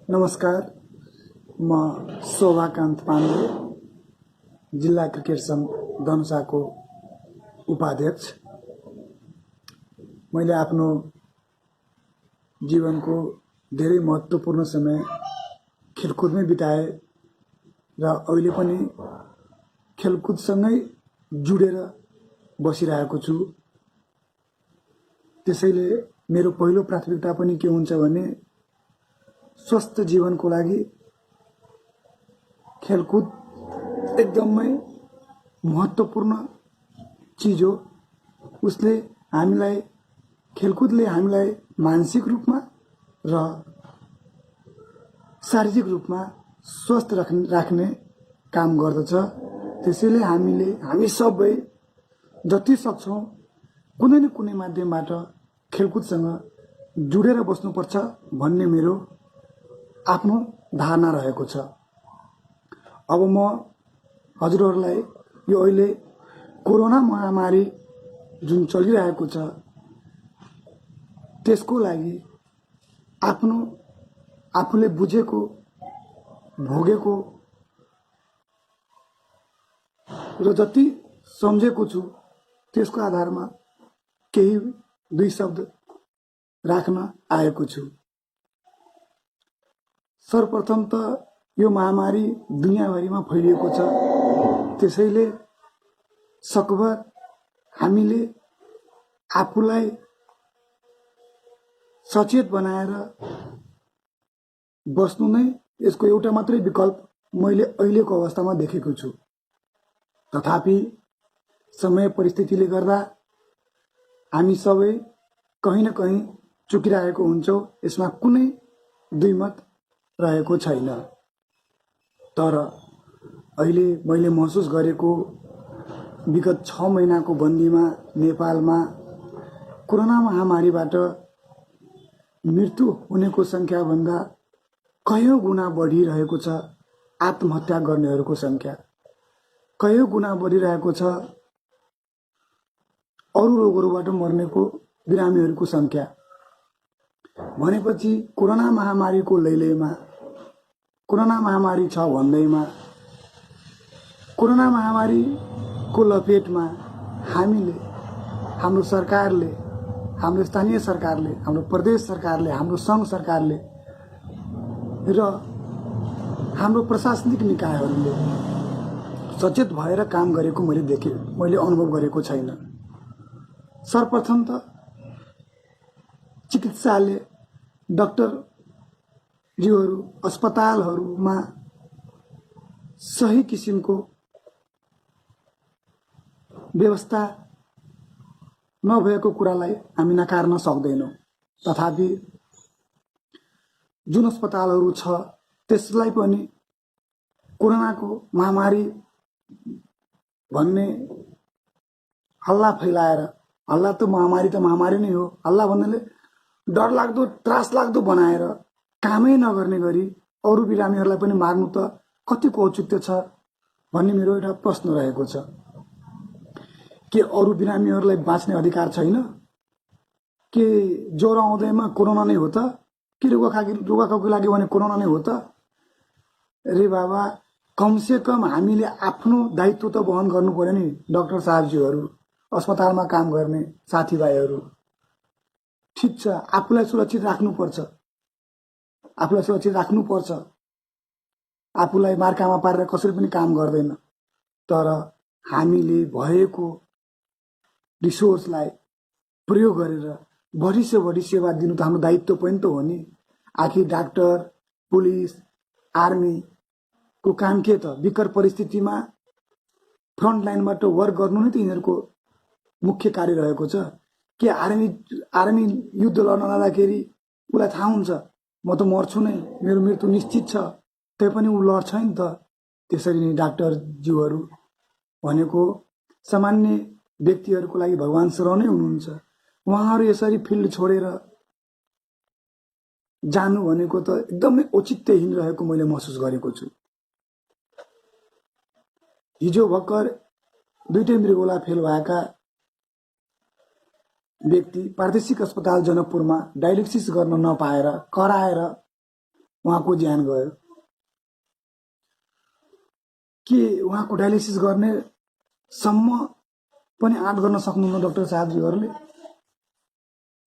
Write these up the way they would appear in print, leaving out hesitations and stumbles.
नमस्कार, म शोभाकान्त पाण्डे, जिल्ला क्रिकेट संघ धनुषाको उपाध्यक्ष। मैले आफ्नो जीवनको धेरै महत्त्वपूर्ण समय खेलकुदमै बिताए र अहिले पनि खेलकुदसँगै जुडेर बसिरहेको छु। त्यसैले मेरो पहिलो प्राथमिकता पनि के हुन्छ भने स्वस्थ जीवनको लागि खेलकुद एकदमै महत्त्वपूर्ण चीज हो। उसले हामीलाई खेलकुदले हामीलाई मानसिक रूपमा र शारीरिक रूपमा स्वस्थ राख्ने काम गर्दछ। त्यसैले हामी सबै जति सक्छौं कुनै न कुनै माध्यमबाट खेलकुदसँग जुडेर बस्नुपर्छ भन्ने मेरो आफ्नो धारणा रहेको छ। अब म हजुरहरूलाई यो अहिले कोरोना महामारी जुन चलिरहेको छ त्यसको लागि आफूले बुझेको भोगेको र जति सम्झेको छु त्यसको आधारमा केही दुई शब्द राख्न आएको छु। सर्वप्रथम त यो महामारी दुनियाभरिमा फैलिएको छ। त्यसैले सकभर हामीले आफूलाई सचेत बनाएर बस्नु नै यसको एउटा मात्रै विकल्प मैले अहिलेको अवस्थामा देखेको छु। तथापि समय परिस्थितिले गर्दा हामी सबै कहीँ न कहीँ चुकिरहेको हुन्छौँ। यसमा कुनै दुईमत रहेको छैन। तर अहिले मैले महसुस गरेको विगत 6 महिनाको बन्दीमा नेपालमा कोरोना महामारीबाट मृत्यु हुनेको संख्या भन्दा कयौं गुणा बढिरहेको छ। आत्महत्या गर्नेहरूको संख्या कयौं गुणा बढिरहेको छ। अरू रोगहरूबाट मर्नेको बिरामीहरूको संख्या भनेपछि कोरोना महामारीको लैलैमा कोरोना महामारी छ भन्दैमा कोरोना महामारीको लपेटमा हामीले हाम्रो सरकारले, हाम्रो स्थानीय सरकारले, हाम्रो प्रदेश सरकारले, हाम्रो संघ सरकारले र हाम्रो प्रशासनिक निकायहरूले सचेत भएर काम गरेको मैले अनुभव गरेको छैन। सर्वप्रथम त चिकित्सालय, डाक्टरज्यूहरू, अस्पतालहरूमा सही किसिमको व्यवस्था नभएको कुरालाई हामी नकार्न सक्दैनौँ। तथापि जुन अस्पतालहरू छ त्यसलाई पनि कोरोनाको महामारी भन्ने हल्ला फैलाएर, हल्ला त महामारी नै हो, हल्ला भन्नाले डरलाग्दो त्रासलाग्दो बनाएर कामै नगर्ने गरी अरू बिरामीहरूलाई पनि मार्नु त कतिको औचित्य छ भन्ने मेरो एउटा प्रश्न रहेको छ। के अरू बिरामीहरूलाई बाँच्ने अधिकार छैन? के ज्वरो आउँदैमा कोरोना नै हो त? के रुगाखोकी लाग्यो भने कोरोना नै हो त? रे बाबा, कमसे कम हामीले आफ्नो दायित्व त वहन गर्नु पर्यो नि। डाक्टर साहबज्यूहरू, अस्पतालमा काम गर्ने साथीभाइहरू, ठिक छ, आफूलाई सुरक्षित राख्नुपर्छ, आफूलाई मार्कामा पारेर कसरी पनि काम गर्दैन। तर हामीले भएको रिसोर्सलाई प्रयोग गरेर बढी से बढी सेवा दिनु त हाम्रो दायित्व पनि त हो नि। आखिर डाक्टर, पुलिस, आर्मी को काम के त विकट परिस्थितिमा फ्रन्ट लाइनबाट वर्क गर्नु नै त यिनीहरूको मुख्य कार्य रहेको छ। के आर्मी युद्ध लड्न जाँदाखेरि उसलाई थाहा हुन्छ म त मर्छु नै, मेरो मृत्यु निश्चित छ, तैपनि ऊ लड्छ नि त। त्यसरी नै डाक्टरज्यूहरू भनेको सामान्य व्यक्तिहरूको लागि भगवान श्रह नै हुनुहुन्छ। उहाँहरू यसरी फिल्ड छोडेर जानु भनेको त एकदमै औचित्यहीन रहेको मैले महसुस गरेको छु। हिजो भर्खर दुईटै मृगौला फेल भएका व्यक्ति प्रादेशिक अस्पताल जनकपुरमा डायलिसिस गर्न नपाएर कराएर उहाँको ज्यान गयो। के उहाँको डायलिसिस गर्ने सम्म पनि आँट गर्न सक्नुहुन्न डाक्टर साहबजीहरूले?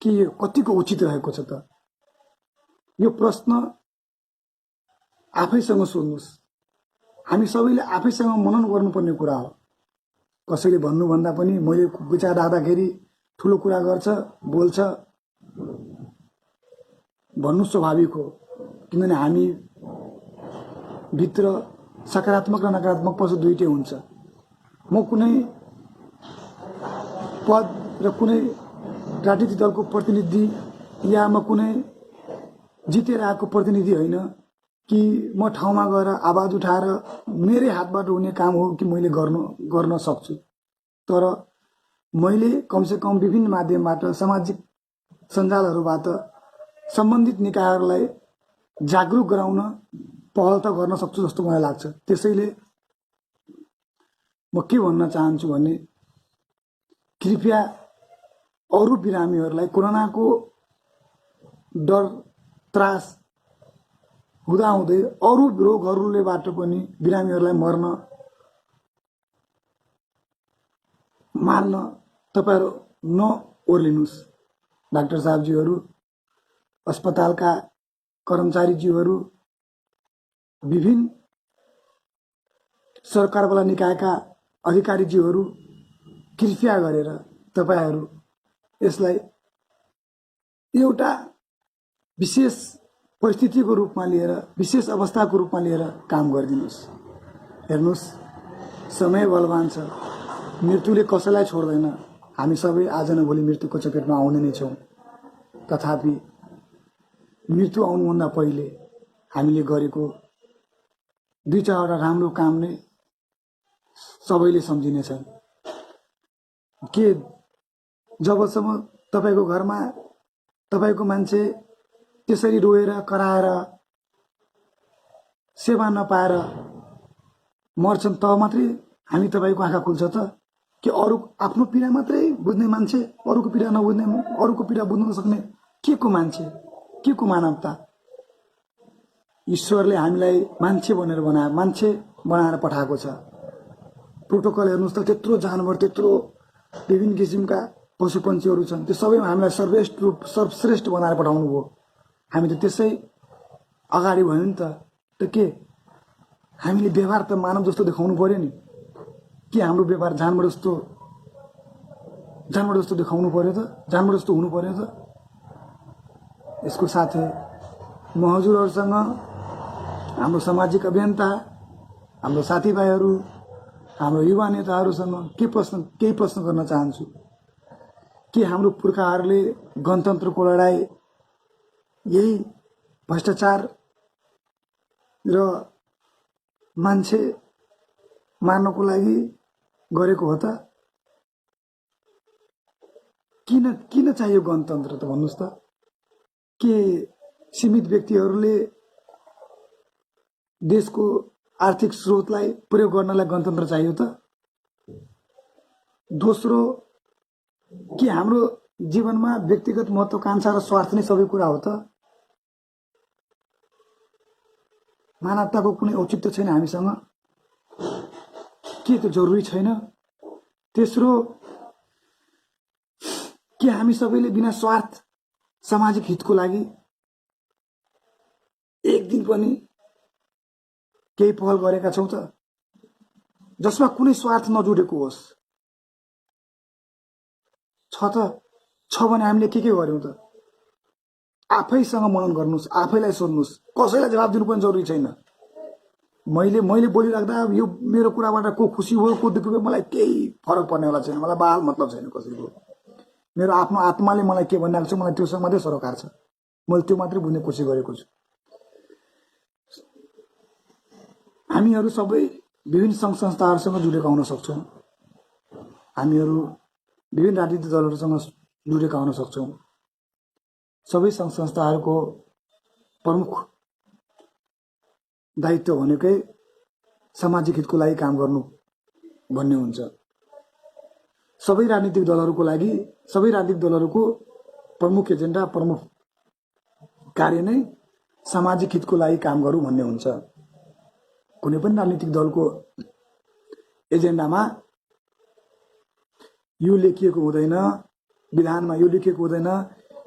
के यो कतिको उचित रहेको छ त? यो प्रश्न आफैसँग सोध्नुहोस्। हामी सबैले आफैसँग मनन गर्नुपर्ने कुरा हो। कसैले भन्नुभन्दा पनि मैले विचार राख्दाखेरि ठुलो कुरा गर्छ, बोल्छ भन्नु स्वाभाविक हो, किनभने हामी भित्र सकारात्मक र नकारात्मक पक्ष दुईटै हुन्छ। म कुनै पद र कुनै राजनीतिक दलको प्रतिनिधि या म कुनै जितेर आएको प्रतिनिधि होइन कि म ठाउँमा गएर आवाज उठाएर मेरै हातबाट हुने काम हो कि मैले गर्न सक्छु। तर मैले कमसेकम विभिन्न माध्यमबाट सामाजिक सञ्जालहरूबाट सम्बन्धित निकायहरूलाई जागरुक गराउन पहल त गर्न सक्छु जस्तो मलाई लाग्छ। त्यसैले म के भन्न चाहन्छु भने कृपया अरू बिरामीहरूलाई कोरोनाको डर त्रास हुँदाहुँदै अरू रोगहरूलेबाट पनि बिरामीहरूलाई मार्न तपाईहरु नओर्लिनुस्। डाक्टर साहबजीहरू, अस्पतालका कर्मचारीजीहरू, विभिन्न सरकारवाला निकायका अधिकारीजीहरू, कृपया गरेर तपाईहरु यसलाई एउटा विशेष परिस्थितिको रूपमा लिएर, विशेष अवस्थाको रूपमा लिएर काम गरिदिनुस्। हेर्नुस्, समय बलवान छ, मृत्युले कसैलाई छोड्दैन। हामी सबै आज न भोलि मृत्युको चपेटमा आउने नै छौं। तथापि मृत्यु आउनुभन्दा पहिले हामीले गरेको दुई चारवटा राम्रो काम नै सबैले सम्झिनेछन्। के जबसम्म तपाईको घरमा तपाईको मान्छे त्यसरी रोएर कराएर सेवा नपाएर मर्छन् तब मात्रै हामी तपाईको आँखा खुल्छ त? कि अरु आफ्नो पीडा मात्रै बुझ्ने मान्छे, अरूको पीडा नबुझ्ने, अरूको पीडा बुझ्न नसक्ने के को मान्छे, के को मानवता? ईश्वरले हामीलाई मान्छे बनाएर पठाएको छ। प्रोटोकल हेर्नुस् त, त्यत्रो जानवर, त्यत्रो विभिन्न किसिमका पशुपन्छीहरू छन्, त्यो सबैमा हामीलाई सर्वश्रेष्ठ बनाएर पठाउनु भयो। हामी त त्यसै अगाडि भयो नि त के हामीले व्यवहार त मानव जस्तो देखाउनु पर्यो नि? के हाम्रो व्यवहार जानवर जस्तो देखाउनु पर्यो त? जानवर जस्तो हुनु पर्यो त? यसको साथै म हजुरहरुसँग, हाम्रो सामाजिक अभियन्ता, हाम्रो साथीभाइहरू, हाम्रो युवा नेताहरूसँग केही प्रश्न गर्न चाहन्छु। के हाम्रो पुर्खाहरूले गणतन्त्रको लडाई यही भ्रष्टाचार र मान्छे मार्नको लागि गरेको हो त? किन चाहियो गणतन्त्र त भन्नुस् त? के सीमित व्यक्तिहरूले देशको आर्थिक स्रोतलाई प्रयोग गर्नलाई गणतन्त्र चाहियो त? दोस्रो, के हाम्रो जीवनमा व्यक्तिगत महत्त्वाकांक्षा र स्वार्थ नै सबै कुरा हो त? मानवताको कुनै औचित्य छैन हामीसँग? के त्यो जरुरी छैन? तेस्रो, के हामी सबैले बिना स्वार्थ सामाजिक हितको लागि एक दिन पनि केही पहल गरेका छौं त? जसमा कुनै स्वार्थ नजुडेको होस्। छ भने हामीले के गर्यौं त? आफैसँग मनन गर्नुस्, आफैलाई सोध्नुस्। कसैलाई जवाफ दिनु पनि जरुरी छैन। मैले बोलिराख्दा यो मेरो कुराबाट को खुसी भयो, को दुःखी भयो, मलाई केही फरक पर्नेवाला छैन। मलाई बाल मतलब छैन कसैको। मेरो आफ्नो आत्माले मलाई के भनिरहेको छ, मलाई त्योसँग मात्रै सरोकार छ। मैले त्यो मात्रै बुझ्ने कोसिस गरेको छु। हामीहरू सबै विभिन्न सङ्घ संस्थाहरूसँग जुडेका हुन सक्छौं। हामीहरू विभिन्न राजनीतिक दलहरूसँग जुडेका हुन सक्छौं। सबै सङ्घ संस्थाहरूको प्रमुख दायित्व भनेकै सामाजिक हितको लागि काम गर्नु भन्ने हुन्छ। सबै राजनीतिक दलहरूको लागि सबै राजनीतिक दलहरूको प्रमुख एजेन्डा प्रमुख कार्य नै सामाजिक हितको लागि काम गरौँ भन्ने हुन्छ। कुनै पनि राजनीतिक दलको एजेन्डामा यो लेखिएको हुँदैन, विधानमा यो लेखिएको हुँदैन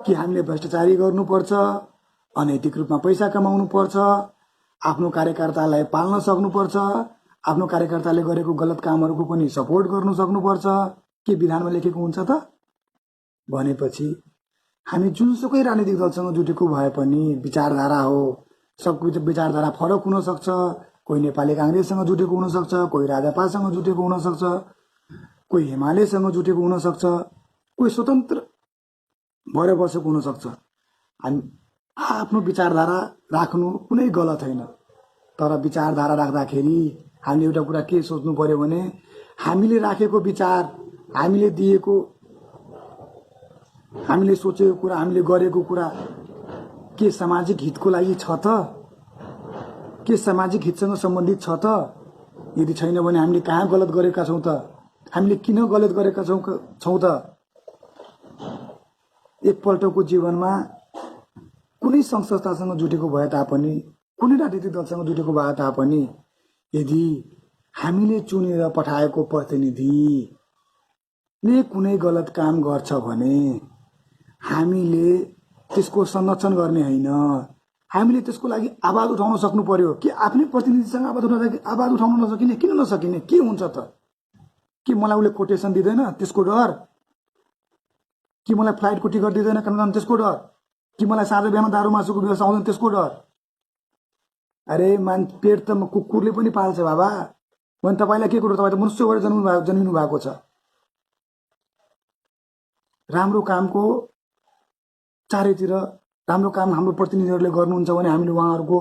कि हामीले भ्रष्टाचारी गर्नुपर्छ, अनैतिक रूपमा पैसा कमाउनु पर्छ, आफ्नो कार्यकर्तालाई पाल्न सक्नुपर्छ, आफ्नो कार्यकर्ताले गरेको गलत कामहरूको पनि सपोर्ट गर्नु सक्नुपर्छ। के विधानमा लेखेको हुन्छ त? भनेपछि हामी जुनसुकै राजनीतिक दलसँग जुटेको भए पनि विचारधारा हो, सबको विचारधारा फरक हुन सक्छ। कोही नेपाली कांग्रेससँग जुटेको हुन सक्छ, कोही राजापासँग जुटेको हुन सक्छ, कोही हिमालयसँग जुटेको हुन सक्छ, कोही स्वतन्त्र भएर बसेको हुन सक्छ। हामी आफ्नो विचारधारा राख्नु कुनै गलत होइन, तर विचारधारा राख्दाखेरि हामीले एउटा कुरा के सोच्नु पर्यो भने हामीले राखेको विचार, हामीले दिएको, हामीले सोचेको कुरा, हामीले गरेको कुरा के सामाजिक हितको लागि छ त? के सामाजिक हितसँग सम्बन्धित छ त? यदि छैन भने हामीले कहाँ गलत गरेका छौँ त? हामीले किन गलत गरेका छौँ त? एकपल्टको जीवनमा कुनै संस्थासँग जुटेको भए तापनि, कुनै राजनीतिक दलसँग जुटेको भए तापनि यदि हामीले चुनेर पठाएको प्रतिनिधिले कुनै गलत काम गर्छ भने हामीले त्यसको संरक्षण गर्ने होइन, हामीले त्यसको लागि आवाज उठाउन सक्नु पर्यो। कि आफ्नै प्रतिनिधिसँग आवाज उठाउन नसकिने? किन नसकिने? के हुन्छ त? कि मलाई उसले कोटेसन दिँदैन त्यसको डर? कि मलाई फ्लाइटको टिकट दिँदैन कन्फर्म त्यसको डर? कि मलाई साँझ बिहान दारू मासुको व्यवस्था आउँदैन त्यसको डर? अरे पेट त कुकुरले पनि पाल्छ बाबा। भने तपाईँलाई के कुरो? तपाईँ त मनुष्य भएर जन्मिनु भएको छ। राम्रो कामको चारैतिर राम्रो काम हाम्रो प्रतिनिधिहरूले गर्नुहुन्छ भने हामीले उहाँहरूको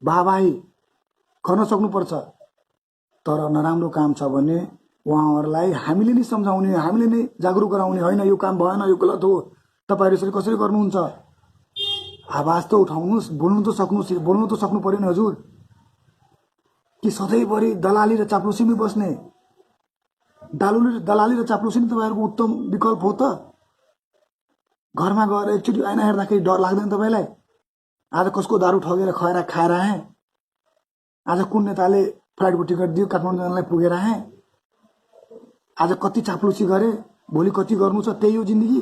वाहवाही गर्न सक्नुपर्छ। तर नराम्रो काम छ भने उहाँहरूलाई हामीले नै सम्झाउने, हामीले नै जागरुक गराउने, होइन यो काम भएन, यो गलत हो, तपाईँहरू यसरी कसरी गर्नुहुन्छ? आवाज त उठाउनुहोस्, बोल्नु त सक्नु पर्यो नि हजुर। कि सधैँभरि दलाली र चाप्लुसीमै बस्ने? दलाली र चाप्लुसी नै तपाईँहरूको उत्तम विकल्प हो त? घरमा गएर एकचोटि ऐना हेर्दाखेरि डर लाग्दैन तपाईँलाई? आज कसको दारू ठगेर खाएर आएँ, आज कुन नेताले फ्लाइटको टिकट दियो काठमाडौँ जानलाई पुगेर आएँ, आज कति चाप्लुसी गरे, भोलि कति गर्नु छ, त्यही हो जिन्दगी?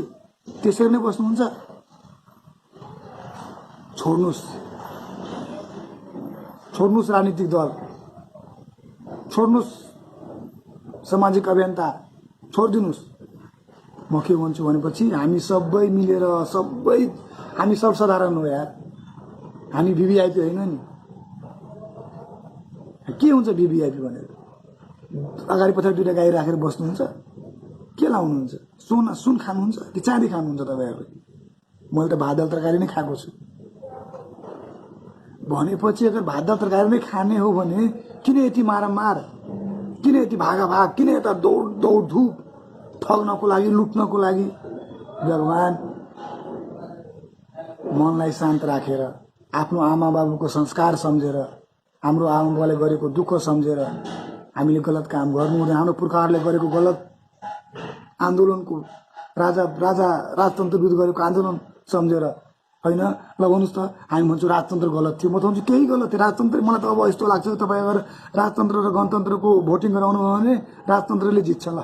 त्यसरी नै बस्नुहुन्छ? छोड्नुहोस् राजनीतिक दल, छोड्नुहोस् सामाजिक अभियन्ता, छोडिदिनुहोस्। म के भन्छु भनेपछि हामी सबै मिलेर हामी सर्वसाधारण हो यार, हामी भिभिआइपी होइन नि। के हुन्छ भिभिआइपी भनेर? अगाडि पछाडि दुईटा गाई राखेर बस्नुहुन्छ? के लाउनुहुन्छ? सुन खानुहुन्छ कि चाँदी खानुहुन्छ तपाईँहरूले? मैले त भात दाल तरकारी नै खाएको छु। भनेपछि अगर भात दाल तरकारी नै खाने हो भने किन यति मारामार, किन यति भागाभाग, किन यता दौड धुप, ठग्नको लागि, लुट्नको लागि? भगवान मनलाई शान्त राखेर, आफ्नो आमा बाबुको संस्कार सम्झेर, हाम्रो आमा बाबुले गरेको दुःख सम्झेर हामीले गलत काम गर्नु हुँदैन। हाम्रो पुर्खाहरूले गरेको गलत आन्दोलनको राजतन्त्र विरुद्ध गरेको आन्दोलन सम्झेर, होइन ल भन्नुहोस् त, हामी भन्छौँ राजतन्त्र गलत थियो। म त भन्छु केही गलत थियो राजतन्त्र। मलाई त अब यस्तो लाग्छ तपाईँ अगर राजतन्त्र र गणतन्त्रको भोटिङ गराउनु भयो भने राजतन्त्रले जित्छ। ल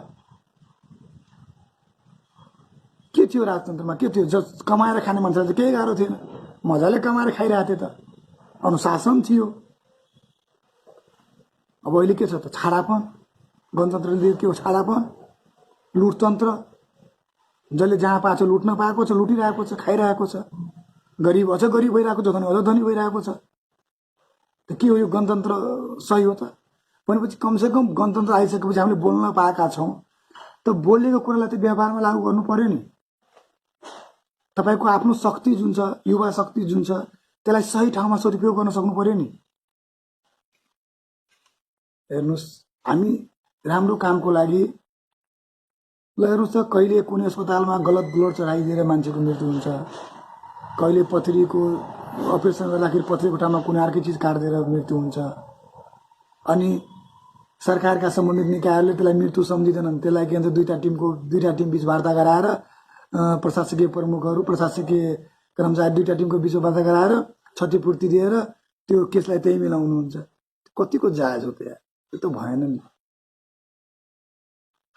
के थियो राजतन्त्रमा? के थियो? कमाएर खाने मान्छेलाई चाहिँ केही गाह्रो थिएन, मजाले कमाएर खाइरहेको थियो त, अनुशासन थियो। अब अहिले के छ त? छाडापन। गणतन्त्रले के हो? छाडापन, लुटतन्त्र। जसले जहाँ पाएको छ लुट्न पाएको छ, लुटिरहेको छ, खाइरहेको छ। गरिब अझ गरिब भइरहेको छ, धनी अझ धनी भइरहेको छ। त के हो यो गणतन्त्र सही हो त? भनेपछि कमसेकम गणतन्त्र आइसकेपछि हामीले बोल्न पाएका छौँ, त बोलेको कुरालाई त व्यवहारमा लागू गर्नु पर्यो नि। तपाईँको आफ्नो शक्ति जुन छ, युवा शक्ति जुन छ, त्यसलाई सही ठाउँमा सदुपयोग गर्न सक्नु पर्यो नि। हेर्नुहोस्, हामी राम्रो कामको लागि ल हेर्नुहोस् त, कहिले कुनै अस्पतालमा गलत ब्लड चढाइदिएर मान्छेको मृत्यु हुन्छ, कहिले पथरीको अपरेसन गर्दाखेरि पथरीको ठाउँमा कुनै अर्कै चिज काटिदिएर मृत्यु हुन्छ। अनि सरकारका सम्बन्धित निकायहरूले त्यसलाई मृत्यु सम्झिँदैनन्। त्यसलाई के भन्छ, दुईटा टिम बीच वार्ता गराएर प्रशासकीय प्रमुखहरू प्रशासकीय कर्मचारी दुईटा टिमको बीचमा वार्ता गराएर क्षतिपूर्ति दिएर त्यो केसलाई त्यही मिलाउनुहुन्छ। कतिको जायज हो त यार, त्यो त भएन नि।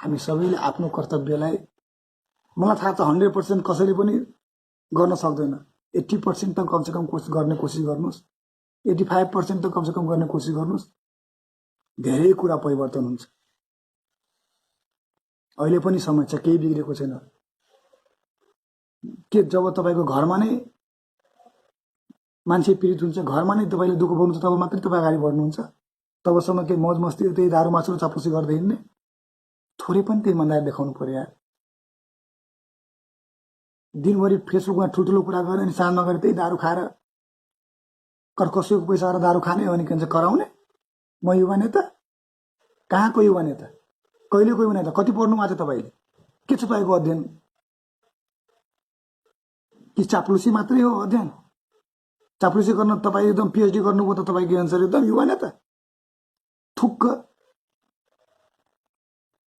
हामी सबैले आफ्नो कर्तव्यलाई, मलाई थाहा छ 100% कसैले पनि गर्न सक्दैन, 80% त कमसेकम गर्ने कोसिस गर्नुहोस्, 85% त कमसेकम गर्ने कोसिस गर्नुहोस्। धेरै कुरा परिवर्तन हुन्छ। अहिले पनि समय छ, केही बिग्रेको छैन। के जब तपाईँको घरमा नै मान्छे पीडित हुन्छ, घरमा नै तपाईँले दुःख पाउनुहुन्छ, तब मात्रै तपाईँ अगाडि बढ्नुहुन्छ। तबसम्म के मौज मस्ती त्यही दारू मासु र चाप्लुसी गर्दै हिँड्ने? थोरै पनि त्यही इमान्दारी देखाउनु पर्यो यार। दिनभरि फेसबुकमा ठुल्ठुलो कुरा गरेर अनि साँझ नगरेर त्यही दारू खाएर कसैको पैसा गरेर दारू खाने हो भने के भन्छ कराउने? म युवा नेता? कहाँको युवा नेता? कहिलेको युवा नेता? कति पढ्नु भएको छ तपाईँले? के छ तपाईँको अध्ययन? कि चाप्लुसी मात्रै हो अध्ययन? चाप्लुसी गर्न तपाईँ एकदम पिएचडी गर्नुभयो त तपाईँ के भन्छ एकदम युवा नेता? थुक्क।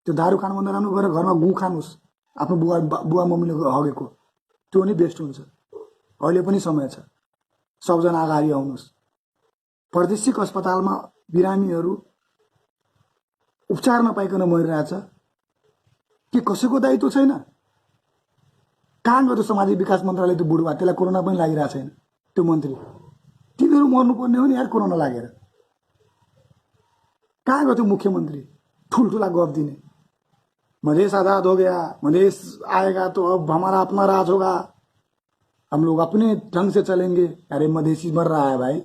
त्यो दारू खानुभन्दा राम्रो गरेर घरमा गुँ खानुहोस्, आफ्नो बुवा मम्मीले हगेको, त्यो नै बेस्ट हुन्छ। अहिले पनि समय छ, सबजना अगाडि आउनुहोस्। प्रादेशिक अस्पतालमा बिरामीहरू उपचार नपाइकन मरिरहेछ, के कसैको दायित्व छैन? कहाँ गयो सामाजिक विकास मन्त्रालय? त्यो बुढुवा, त्यसलाई कोरोना पनि लागिरहेको छैन, त्यो मन्त्री। तिनीहरू मर्नुपर्ने हो नि यार कोरोना लागेर। कहाँ गयो त्यो मुख्यमन्त्री ठुल्ठुला गफ दिने? मधेश आजाद हो गया, मधेश आएगा तो अब हमारा अपना राज होगा, हम लोग अपने ढंग से चलेंगे। अरे मधेसी मर रहा है भाइ,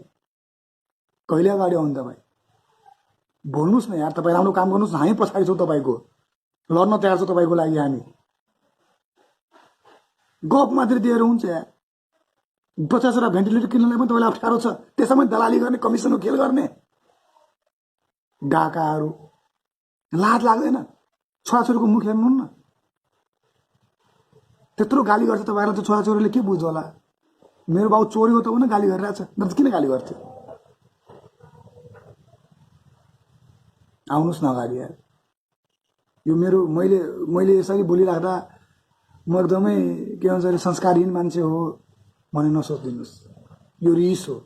कहिले अगाडि आउनु तपाईँ? बोल्नुहोस् न यार, तपाईँ राम्रो काम गर्नुहोस् न। हामी पछाडि छौँ तपाईँको, लड्न तयार छौँ तपाईँको लागि। हामी गफ मात्रै दिएर हुन्छ यार। 50वटा भेन्टिलेटर किन्नलाई पनि तपाईँलाई अप्ठ्यारो छ, त्यसमा दलाली गर्ने, कमिसनको खेल गर्ने डाकाहरू। लाज लाग्दैन? छोराछोरीको मुख हेर्नु न, त्यत्रो गाली गर्छ तपाईँहरूलाई त छोराछोरीले के बुझ्छ होला? मेरो बाउ चोरी हो त भने गाली गरिरहेछ, न किन गाली गर्थ्यो? आउनुहोस् न अगाडि यार। यो मेरो मैले यसरी बोलिराख्दा म एकदमै के भन्छ अरे संस्कारहीन मान्छे हो भने नसोचिदिनुहोस्। यो रिस हो,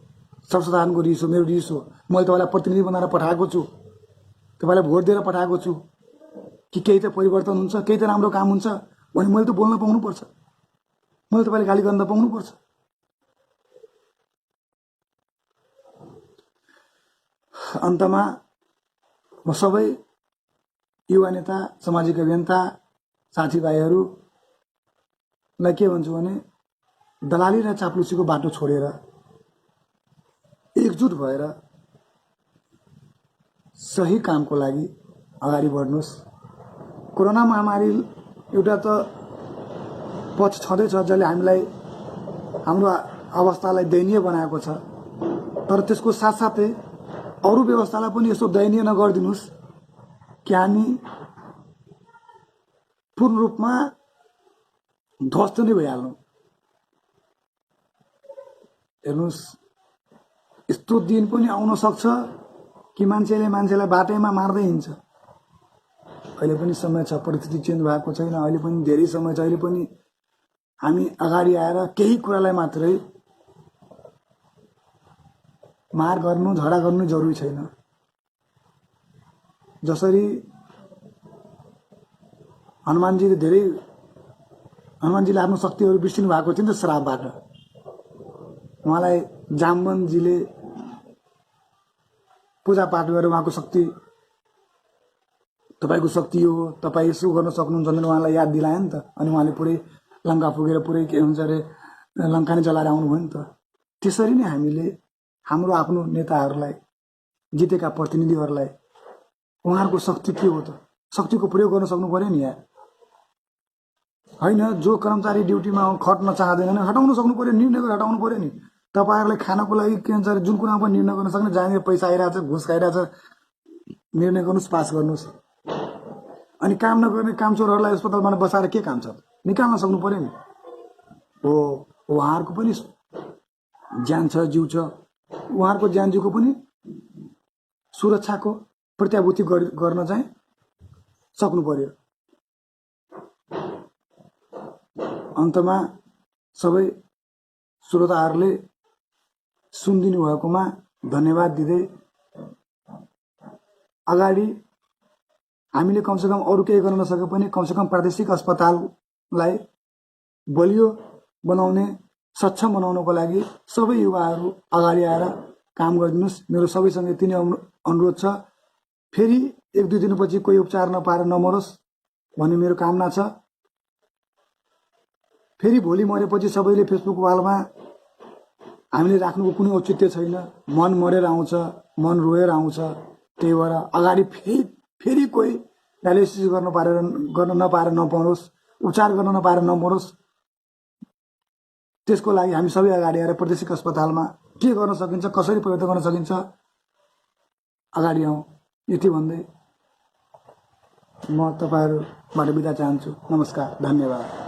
सर्वसाधारणको रिस हो, मेरो रिस हो। मैले तपाईँलाई प्रतिनिधि बनाएर पठाएको छु, तपाईँलाई भोट दिएर पठाएको छु कि केही त परिवर्तन हुन्छ, केही त राम्रो काम हुन्छ भने मैले त बोल्न पाउनुपर्छ, मैले तपाईँले गाली गर्न पाउनुपर्छ। अन्तमा म सबै युवा नेता, सामाजिक अभियन्ता साथीभाइहरूलाई के भन्छु भने दलाली र चाप्लुसीको बाटो छोडेर एकजुट भएर सही कामको लागि अगाडि बढ्नुहोस्। कोरोना महामारी एउटा त पक्ष छँदैछ जसले हामीलाई हाम्रो अवस्थालाई दयनीय बनाएको छ, तर त्यसको साथसाथै अरू व्यवस्थालाई पनि यसो दयनीय नगरिदिनुहोस् कि हामी पूर्ण रूपमा ध्वस्त नै भइहाल्नु। हेर्नुहोस्, यस्तो दिन पनि आउन सक्छ कि मान्छेले मान्छेलाई बाटैमा मार्दै हिँड्छ। अहिले पनि समय छ, परिस्थिति चेन्ज भएको छैन, अहिले पनि धेरै समय छ। अहिले पनि हामी अगाडि आएर केही कुरालाई मात्रै मार गर्नु, झगडा गर्नु जरुरी छैन। जसरी हनुमानजीले आफ्नो शक्तिहरू बिर्सिनु भएको थियो नि त श्रापबाट। उहाँलाई जाम्बनजीले पूजापाठ गरेर उहाँको शक्ति, तपाईँको शक्ति हो, तपाईँ यसो गर्न सक्नुहुन्छ भनेर उहाँलाई याद दिलायो नि त। अनि उहाँले पुरै लङ्का पुगेर पुरै के हुन्छ अरे लङ्का नै जलाएर आउनुभयो नि त। त्यसरी नै हामीले हाम्रो आफ्नो नेताहरूलाई, जितेका प्रतिनिधिहरूलाई उहाँहरूको शक्ति के हो त? शक्तिको प्रयोग गर्न सक्नु पर्यो नि यार। होइन, जो कर्मचारी ड्युटीमा खट्न चाहँदैन हटाउन सक्नु पर्यो, निर्णय गरेर हटाउनु पर्यो नि। तपाईँहरूलाई खानको लागि के भन्छ अरे जुन कुरामा पनि निर्णय गर्न सक्ने, जहाँनिर पैसा आइरहेछ, घुस खाइरहेछ, निर्णय गर्नुहोस्, पास गर्नुहोस्। अनि काम नगर्ने कामचोरहरूलाई अस्पतालमा बसाएर के काम छ? निकाल्न सक्नु पर्यो नि। हो, उहाँहरूको पनि ज्यान छ, जिउ छ, उहाँहरूको ज्यान जिउको पनि सुरक्षाको प्रत्याभूति गर्न चाहिँ सक्नु पर्यो। अन्तमा सबै श्रोताहरूले सुनिदिनु भएकोमा धन्यवाद दिँदै अगाडि हामीले कमसेकम अरू केही गर्न नसके पनि कमसेकम प्रादेशिक अस्पताललाई बलियो बनाउने सक्षम बनाउनको लागि सबै युवाहरू अगाडि आएर काम गरिदिनुस्। मेरो सबैसँग यति नै अनुरोध छ। फेरि 1-2 दिनपछि कोही उपचार नपाएर नमरोस् भन्ने मेरो कामना छ। फेरि भोलि मरेपछि सबैले फेसबुक वालमा हामीले राख्नुको कुनै औचित्य छैन। मन मरेर आउँछ, मन रोएर आउँछ। त्यही भएर अगाडि फेरि कोही डायलिसिस गर्न नपाएर नपरोस्, उपचार गर्न नपाएर नमरोस्। त्यसको लागि हामी सबै अगाडि आएर प्रादेशिक अस्पतालमा के गर्न सकिन्छ, कसरी प्रयत्न गर्न सकिन्छ अगाडि आउँ। यति भन्दै म तपाईहरुबाट बिदा चाहन्छु। नमस्कार, धन्यवाद।